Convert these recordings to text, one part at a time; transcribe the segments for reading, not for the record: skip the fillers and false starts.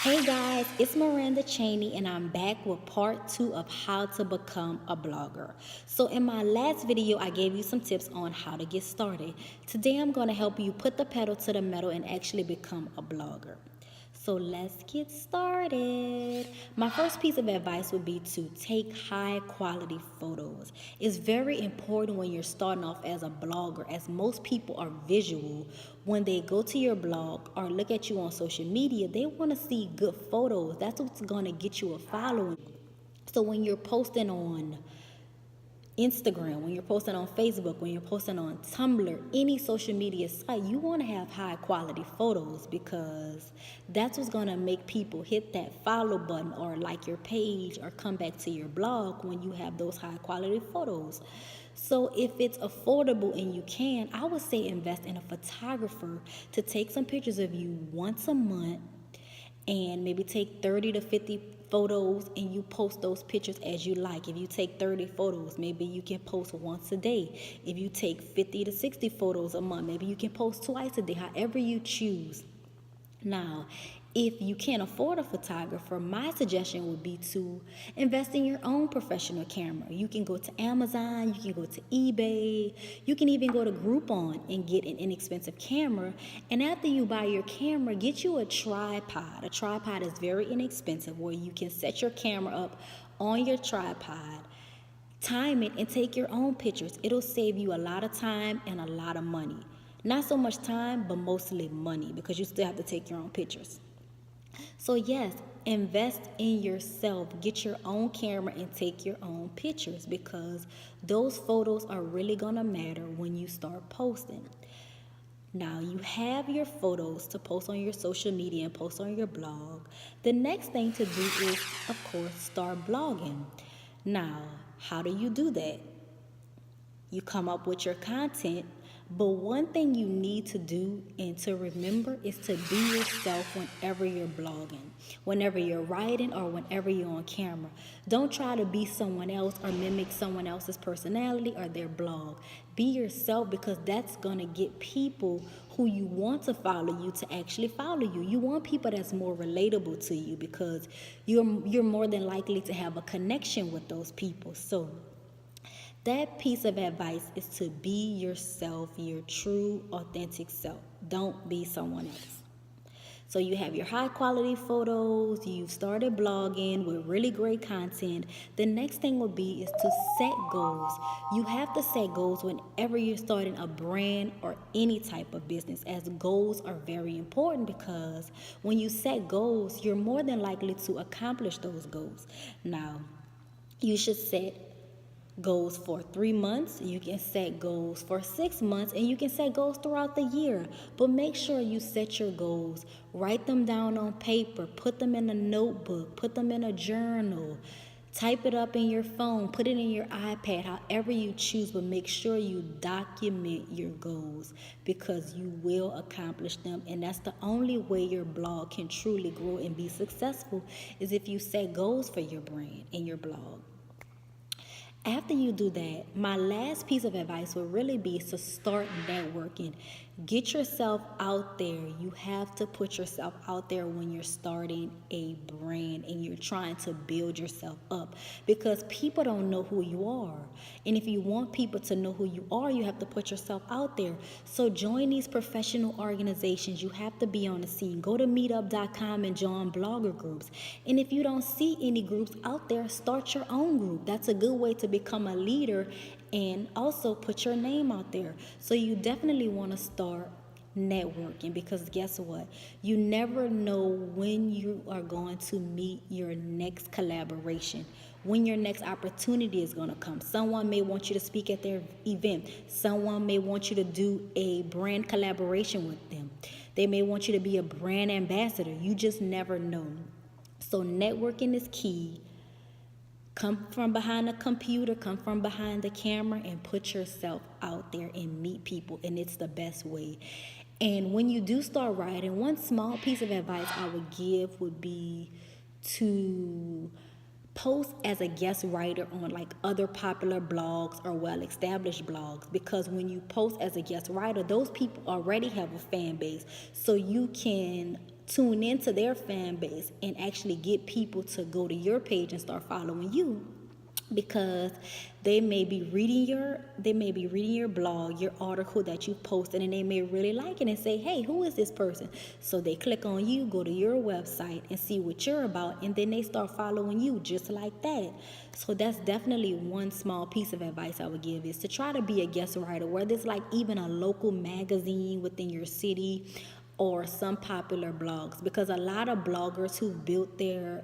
Hey guys, it's Miranda Cheney, and I'm back with part 2 of how to become a blogger. So, in my last video, I gave you some tips on how to get started. Today, I'm going to help you put the pedal to the metal and actually become a blogger. So let's get started. My first piece of advice would be to take high quality photos. It's very important when you're starting off as a blogger, as most people are visual. When they go to your blog or look at you on social media, they want to see good photos. That's what's going to get you a following. So when you're posting on Instagram, when you're posting on Facebook, when you're posting on Tumblr, any social media site, you want to have high quality photos because that's what's going to make people hit that follow button or like your page or come back to your blog when you have those high quality photos. So if it's affordable and you can, I would say invest in a photographer to take some pictures of you once a month and maybe take 30 to 50 photos and you post those pictures as you like. If you take 30 photos, maybe you can post once a day. If you take 50 to 60 photos a month, maybe you can post twice a day, however you choose. Now, if you can't afford a photographer, my suggestion would be to invest in your own professional camera. You can go to Amazon, you can go to eBay, you can even go to Groupon and get an inexpensive camera. And after you buy your camera, get you a tripod. A tripod is very inexpensive where you can set your camera up on your tripod, time it, and take your own pictures. It'll save you a lot of time and a lot of money. Not so much time, but mostly money because you still have to take your own pictures. So, yes, invest in yourself. Get your own camera and take your own pictures because those photos are really going to matter when you start posting. Now, you have your photos to post on your social media and post on your blog. The next thing to do is, of course, start blogging. Now, how do you do that? You come up with your content, but one thing you need to do and to remember is to be yourself whenever you're blogging, whenever you're writing, or whenever you're on camera. Don't try to be someone else or mimic someone else's personality or their blog. Be yourself because that's going to get people who you want to follow you to actually follow you. You want people that's more relatable to you because you're more than likely to have a connection with those people. So that piece of advice is to be yourself, your true, authentic self. Don't be someone else. So you have your high quality photos, you've started blogging with really great content. The next thing would be is to set goals. You have to set goals whenever you're starting a brand or any type of business, as goals are very important because when you set goals, you're more than likely to accomplish those goals. Now, you should set goals for 3 months, you can set goals for 6 months, and you can set goals throughout the year. But make sure you set your goals, write them down on paper, put them in a notebook, put them in a journal, type it up in your phone, put it in your iPad, however you choose, but make sure you document your goals because you will accomplish them. And that's the only way your blog can truly grow and be successful is if you set goals for your brand and your blog. After you do that, my last piece of advice would really be to start networking. Get yourself out there. You have to put yourself out there when you're starting a brand and you're trying to build yourself up because people don't know who you are. And if you want people to know who you are, you have to put yourself out there. So join these professional organizations. You have to be on the scene. Go to meetup.com and join blogger groups. And if you don't see any groups out there, start your own group. That's a good way to become a leader and also put your name out there. So you definitely want to start networking because guess what? You never know when you are going to meet your next collaboration, when your next opportunity is going to come. Someone may want you to speak at their event. Someone may want you to do a brand collaboration with them. They may want you to be a brand ambassador. You just never know. So networking is key. Come from behind the computer, come from behind the camera, and put yourself out there and meet people. And it's the best way. And when you do start writing, one small piece of advice I would give would be to post as a guest writer on like other popular blogs or well-established blogs, because when you post as a guest writer, those people already have a fan base, so you can tune into their fan base and actually get people to go to your page and start following you, because they may be reading your blog, your article that you posted, and they may really like it and say, hey, who is this person? So they click on you, go to your website and see what you're about, and then they start following you just like that. So that's definitely one small piece of advice I would give, is to try to be a guest writer, whether it's like even a local magazine within your city or some popular blogs, because a lot of bloggers who built their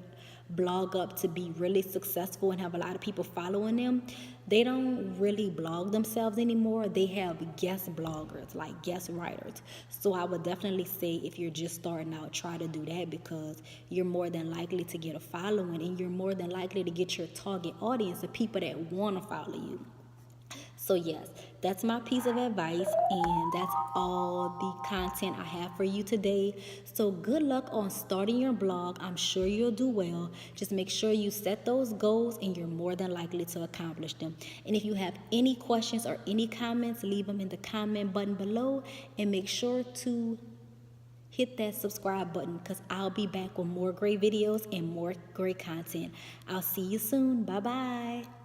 blog up to be really successful and have a lot of people following them, they don't really blog themselves anymore. They have guest bloggers, like guest writers. So I would definitely say, if you're just starting out, try to do that, because you're more than likely to get a following, and you're more than likely to get your target audience of people that want to follow you. So yes, that's my piece of advice, and that's all the content I have for you today. So good luck on starting your blog. I'm sure you'll do well. Just make sure you set those goals, and you're more than likely to accomplish them. And if you have any questions or any comments, leave them in the comment button below, and make sure to hit that subscribe button, because I'll be back with more great videos and more great content. I'll see you soon. Bye bye.